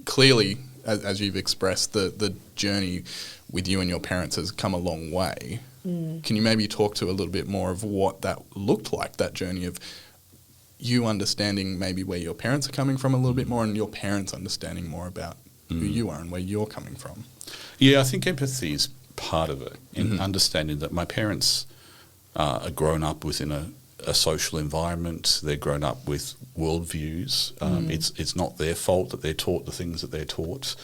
clearly, as you've expressed, the journey with you and your parents has come a long way. Can you maybe talk to a little bit more of what that looked like, that journey of you understanding maybe where your parents are coming from a little bit more, and your parents understanding more about who you are and where you're coming from? Yeah, I think empathy is part of it, in understanding that my parents are grown up within a social environment. They're grown up with worldviews. It's not their fault that they're taught the things that they're taught.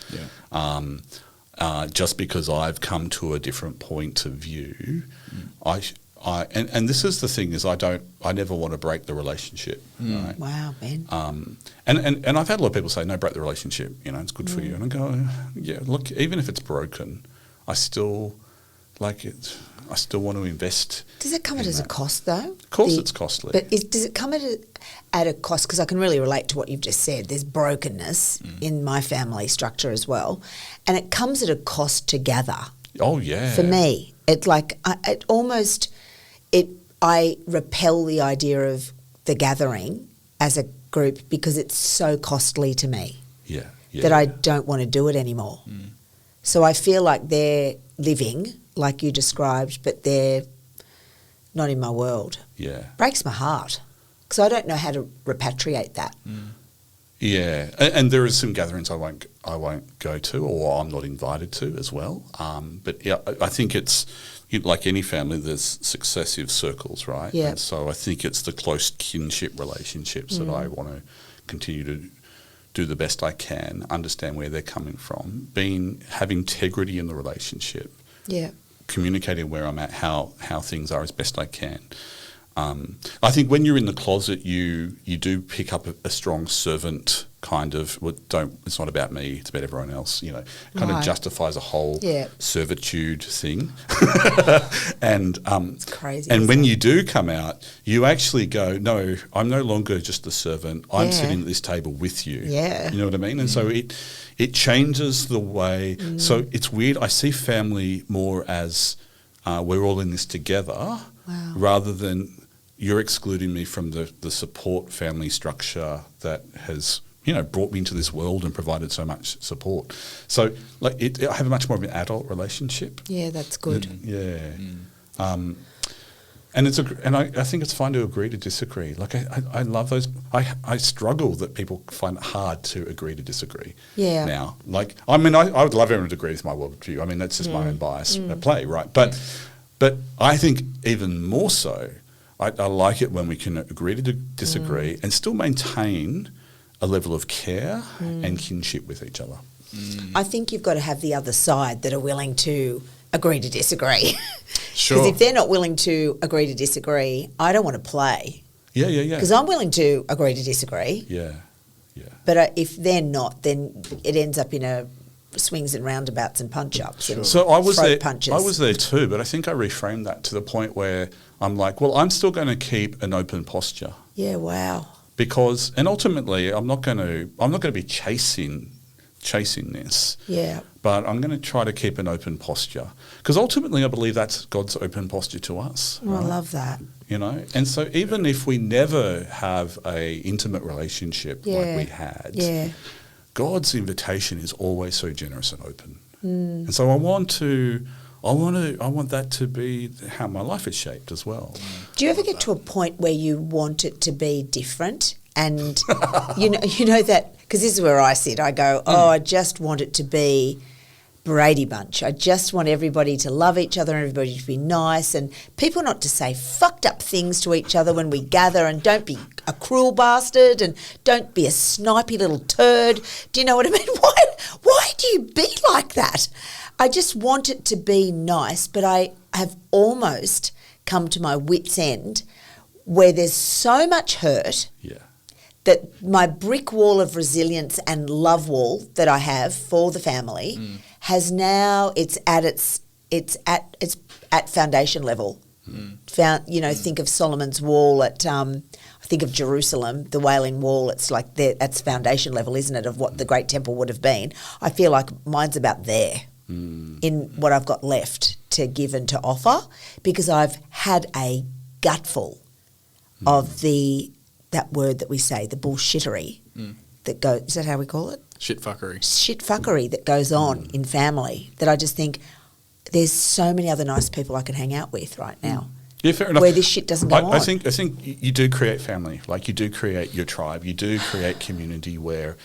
Just because I've come to a different point of view, and this is the thing, is I never want to break the relationship. Right? Wow, Ben. And I've had a lot of people say, no, break the relationship, it's good for you. And I go, yeah, look, even if it's broken, I still like it. I still want to invest. Does it come at a cost, though? Of course it's costly. But does it come at a cost? Because I can really relate to what you've just said. There's brokenness in my family structure as well. And it comes at a cost to gather. Oh, yeah. For me. It's like I repel the idea of the gathering as a group because it's so costly to me. Yeah. That I don't want to do it anymore. So I feel like they're living like you described, but they're not in my world. Yeah. Breaks my heart because I don't know how to repatriate that. Yeah, and there is some gatherings I won't go to, or I'm not invited to as well. But yeah, I think it's like any family. There's successive circles, right? Yeah. And so I think it's the close kinship relationships that I want to continue to do the best I can, understand where they're coming from, have integrity in the relationship. Yeah. Communicating where I'm at, how things are as best I can. I think when you're in the closet, you do pick up a strong servant kind of. It's not about me; it's about everyone else. Kind of justifies a whole servitude thing. And it's crazy. And when you do come out, you actually go, no, I'm no longer just the servant. I'm sitting at this table with you. Yeah, you know what I mean. And so it changes the way. So it's weird. I see family more as we're all in this together, rather than you're excluding me from the support family structure that has brought me into this world and provided so much support. So I have a much more of an adult relationship. Yeah, that's good. And I think it's fine to agree to disagree. Like I love those. I struggle that people find it hard to agree to disagree. Yeah. Now, I would love everyone to agree with my worldview. I mean, that's just my own bias at play, right? But I think even more so, I like it when we can agree to disagree and still maintain a level of care and kinship with each other. I think you've got to have the other side that are willing to agree to disagree. Sure. Because if they're not willing to agree to disagree, I don't want to play. Yeah. Because I'm willing to agree to disagree. Yeah. But if they're not, then it ends up in a swings and roundabouts and punch-ups. Sure. And so I was there. punches. I was there too, but I think I reframed that to the point where I'm like, well, I'm still going to keep an open posture. Yeah. Wow. Because, and ultimately, I'm not going to be chasing this. Yeah. But I'm going to try to keep an open posture, because ultimately, I believe that's God's open posture to us. Oh, right? I love that. And so even if we never have a intimate relationship like we had, God's invitation is always so generous and open. And so I want that to be how my life is shaped as well. Do you ever get to a point where you want it to be different? And you know that, because this is where I sit. I go, I just want it to be Brady Bunch. I just want everybody to love each other and everybody to be nice, and people not to say fucked up things to each other when we gather, and don't be a cruel bastard and don't be a snipey little turd. Do you know what I mean? Why do you be like that? I just want it to be nice, but I have almost come to my wit's end where there's so much hurt that my brick wall of resilience and love wall that I have for the family has now, it's at foundation level. Think of Solomon's wall at think of Jerusalem, the Wailing Wall. It's like that's foundation level, isn't it, of what the great temple would have been. I feel like mine's about there. In what I've got left to give and to offer, because I've had a gutful of that word that we say, the bullshittery that goes. Is that how we call it? Shit fuckery. that goes on in family that I just think there's so many other nice people I can hang out with right now. Yeah, fair enough. Where this shit doesn't go on. I think you do create family. Like, you do create your tribe. You do create community where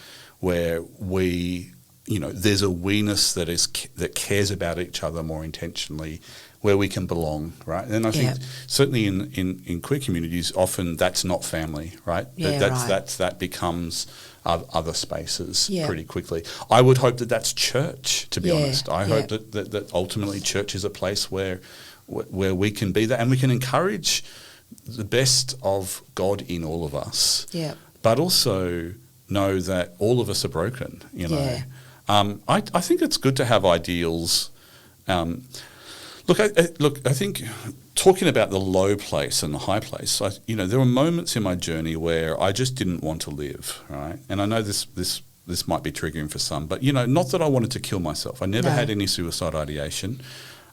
we, there's a we-ness that cares about each other more intentionally, where we can belong, right? And I think certainly in queer communities, often that's not family, right? Yeah, that becomes other spaces pretty quickly. I would hope that that's church, to be honest. I hope that ultimately church is a place where we can be that, and we can encourage the best of God in all of us. Yeah. But also know that all of us are broken, Yeah. I think it's good to have ideals. I think talking about the low place and the high place, there were moments in my journey where I just didn't want to live, right? And I know this might be triggering for some, but, not that I wanted to kill myself. I never had any suicide ideation.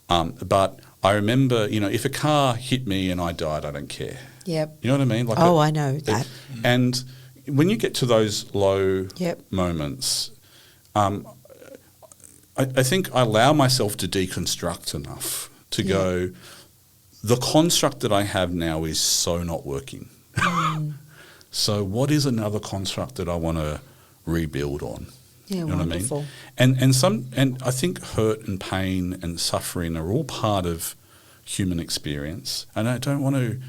But I remember, if a car hit me and I died, I don't care. Yep. You know what I mean? I know that. And when you get to those low moments, I think I allow myself to deconstruct enough to go, the construct that I have now is so not working. So what is another construct that I want to rebuild on? Yeah, you know wonderful. What I mean? And I think hurt and pain and suffering are all part of human experience. And I don't want to.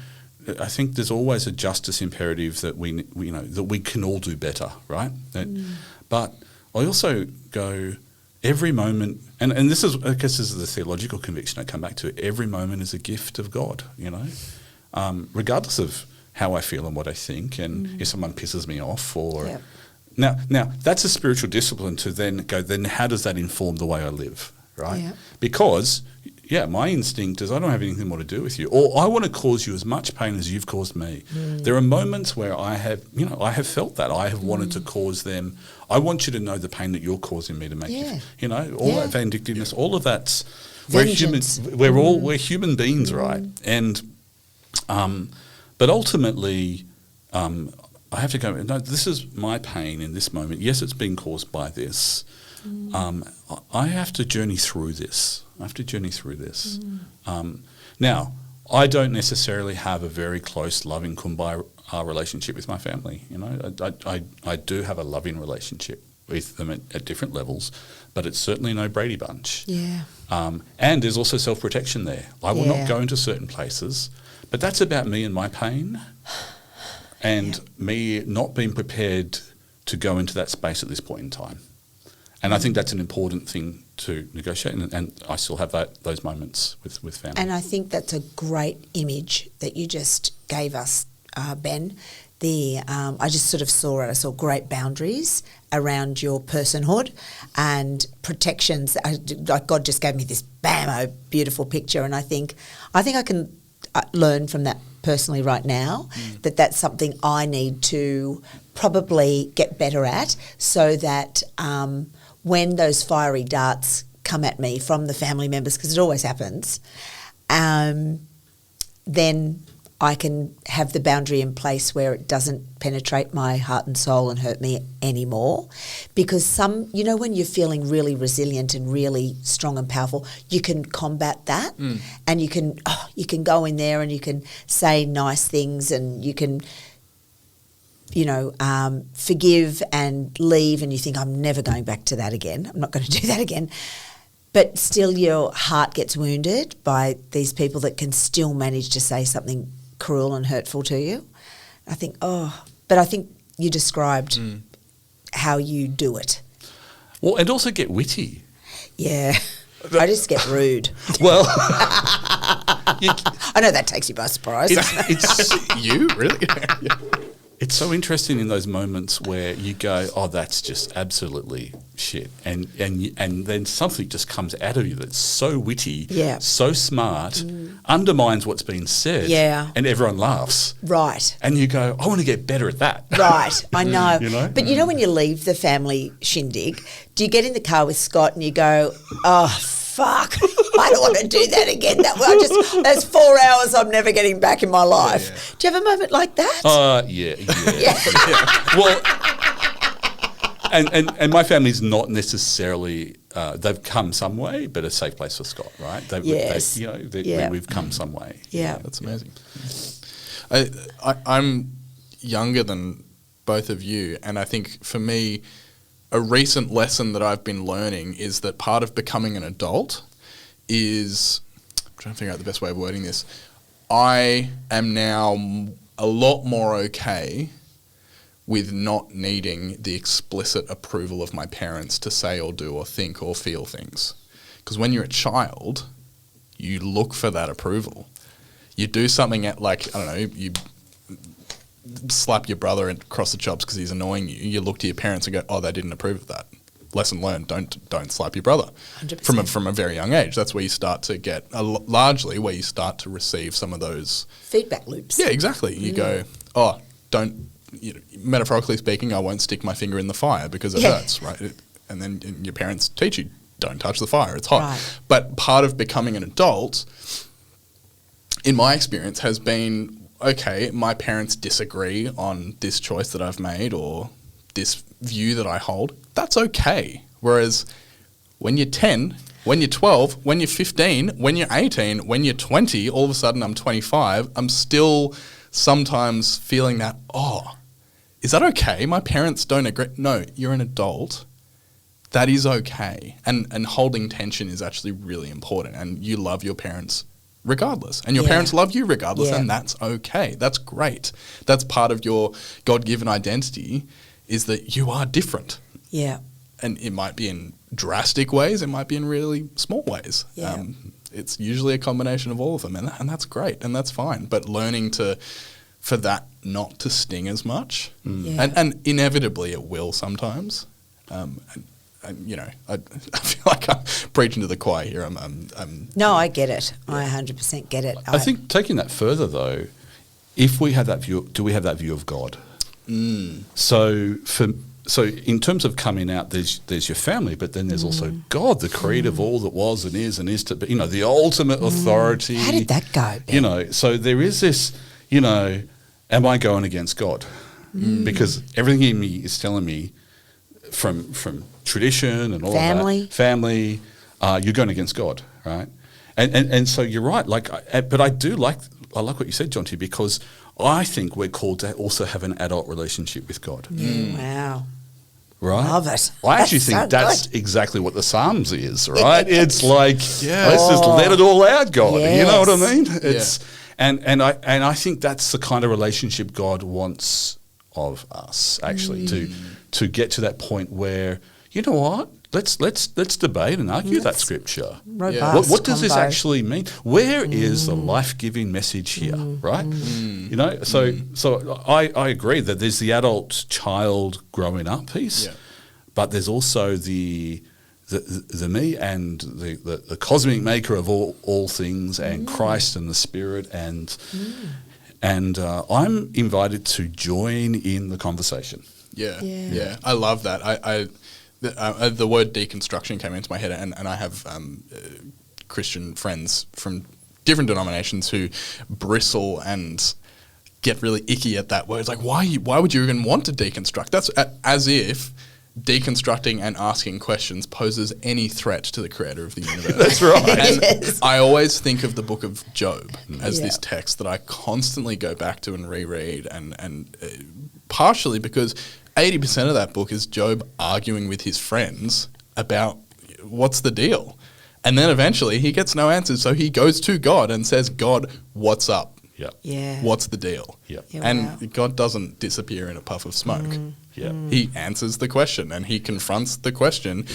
I think there's always a justice imperative that we that we can all do better, right? But I also go, every moment, and this is, I guess, this is the theological conviction I come back to. Every moment is a gift of God, regardless of how I feel and what I think, and if someone pisses me off or. Yep. Now that's a spiritual discipline to then go, then how does that inform the way I live, right? Yeah. Because, my instinct is I don't have anything more to do with you, or I want to cause you as much pain as you've caused me. There are moments where I have felt that. I have wanted to cause them. I want you to know the pain that you're causing me to make you, all that vindictiveness, all of that's, vengeance. We're human beings, right? And, but ultimately, I have to go, no, this is my pain in this moment. Yes, it's been caused by this. I have to journey through this. Now, I don't necessarily have a very close, loving kumbaya relationship with my family. I do have a loving relationship with them at different levels, but it's certainly no Brady Bunch. Yeah. And there's also self-protection there. I will not go into certain places, but that's about me and my pain. And me not being prepared to go into that space at this point in time. And I think that's an important thing to negotiate, and I still have those moments with family. And I think that's a great image that you just gave us, Ben. I just sort of saw it. I saw great boundaries around your personhood and protections. Like God just gave me this beautiful picture, and I think I can learn from that personally right now, that's something I need to probably get better at, so that when those fiery darts come at me from the family members, because it always happens, then I can have the boundary in place where it doesn't penetrate my heart and soul and hurt me anymore. Because when you're feeling really resilient and really strong and powerful, you can combat that, and you can go in there and you can say nice things, and you can, forgive and leave, and you think, I'm never going back to that again. I'm not going to do that again. But still your heart gets wounded by these people that can still manage to say something cruel and hurtful to you. I think, but I think you described how you do it. Well, and also get witty. Yeah. I just get rude. Well, I know that takes you by surprise. It's you, really? It's so interesting in those moments where you go, oh, that's just absolutely shit. And then something just comes out of you that's so witty, so smart, undermines what's been said, and everyone laughs. Right. And you go, I want to get better at that. Right, I know. But when you leave the family shindig, do you get in the car with Scott and you go, oh, fuck, I don't want to do that again. That's 4 hours I'm never getting back in my life. Yeah. Do you have a moment like that? Yeah. Well, and my family's not necessarily they've come some way, but a safe place for Scott, right? Yes. We've come some way. Yeah. That's amazing. I'm younger than both of you, and I think for me, a recent lesson that I've been learning is that part of becoming an adult is, I'm trying to figure out the best way of wording this, I am now a lot more okay with not needing the explicit approval of my parents to say or do or think or feel things. Because when you're a child, you look for that approval. You do something like, I don't know, you slap your brother across the chops because he's annoying you. You look to your parents and go, oh, they didn't approve of that. Lesson learned, don't slap your brother. 100%. From a very young age. That's where you start to get, largely where you start to receive some of those... feedback loops. Yeah, exactly. You go, oh, metaphorically speaking, I won't stick my finger in the fire because it hurts, right? And then your parents teach you, don't touch the fire, it's hot. Right. But part of becoming an adult, in my experience, has been, okay, my parents disagree on this choice that I've made or this view that I hold. That's okay. Whereas when you're 10, when you're 12, when you're 15, when you're 18, when you're 20, all of a sudden I'm 25, I'm still sometimes feeling that, oh, is that okay? My parents don't agree. No, you're an adult. That is okay. And holding tension is actually really important. And you love your parents regardless. And your parents love you regardless. And that's okay. That's great. That's part of your God-given identity, is that you are different. Yeah. And it might be in drastic ways. It might be in really small ways. Yeah. It's usually a combination of all of them. And that's great. And that's fine. But learning for that not to sting as much. And inevitably it will sometimes. And I feel like I'm preaching to the choir here. No, I get it. I 100% get it. I think taking that further though, if we have that view, do we have that view of God? So in terms of coming out, there's your family, but then there's also God, the creator of all that was and is to be, the ultimate authority. How did that go, Ben? So there is this, am I going against God? Because everything in me is telling me from tradition and all of that, family, you're going against God, right? And so you're right. But I like what you said, Jonty, because I think we're called to also have an adult relationship with God. Wow. Right? Love it. I actually think so that's good. exactly what the Psalms is, right? It's like, let's just Oh. let it all out, God. Yes. You know what I mean? It's and I think that's the kind of relationship God wants of us, actually, to get to that point where, you know what? Let's debate and argue that scripture. Robust What does this combo. actually mean? Where is the life-giving message here, right? So I agree that there's the adult child growing up piece, but there's also the me and the cosmic maker of all things, and Christ and the Spirit, and I'm invited to join in the conversation. Yeah. I love that. The word deconstruction came into my head, and I have Christian friends from different denominations who bristle and get really icky at that word. It's like, why would you even want to deconstruct? That's as if deconstructing and asking questions poses any threat to the creator of the universe. That's right. And I always think of the book of Job as this text that I constantly go back to and reread, and partially because 80% of that book is Job arguing with his friends about what's the deal. And then eventually he gets no answers, so he goes to God and says, God, what's up? What's the deal? And God doesn't disappear in a puff of smoke. He answers the question and he confronts the question.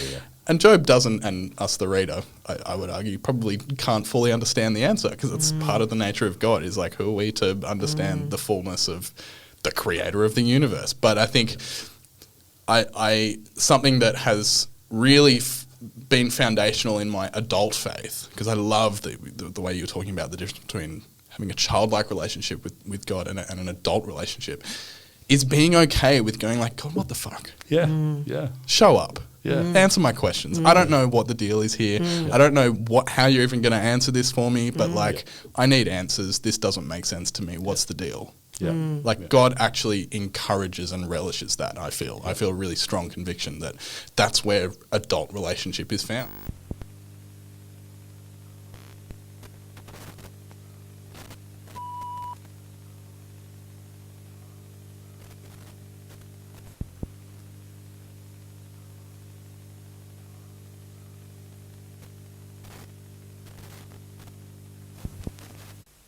And Job doesn't, and us the reader, I would argue, probably can't fully understand the answer, because it's part of the nature of God. Is like, who are we to understand the fullness of the creator of the universe? But I think I something that has really been foundational in my adult faith, because I love the way you were talking about the difference between having a childlike relationship with God and an adult relationship, is being okay with going like, God, what the fuck? Show up. Answer my questions. I don't know what the deal is here. I don't know how you're even going to answer this for me, but I need answers. This doesn't make sense to me. What's the deal? Yeah. Like God actually encourages and relishes that. I feel a really strong conviction that that's where adult relationship is found.